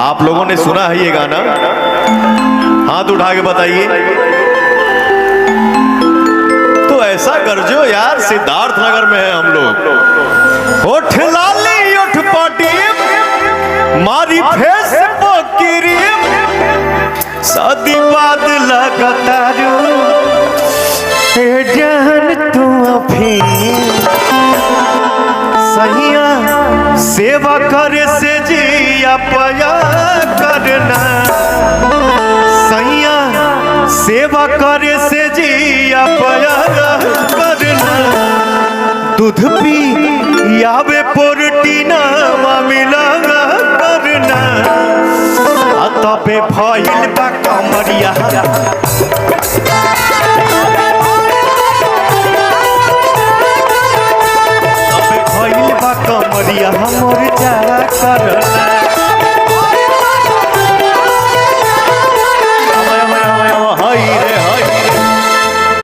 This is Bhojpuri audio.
आप लोगों ने सुना है ये गाना? हाथ उठा के बताइए। तो ऐसा गरजो यार, सिद्धार्थ नगर में है हम लोग। ओठ लाली ओठ पाटी मारी फेसबुक की रीम, शादी बाद लगातारू जान तू अभी सहिया सेवा करे से जिया पया करना, सहिया सेवा करे से जिया पया करना, दूध पी यावे प्रोटीना मिला करना, तबे भइल बा कमरिया कमरिया हमर जा कर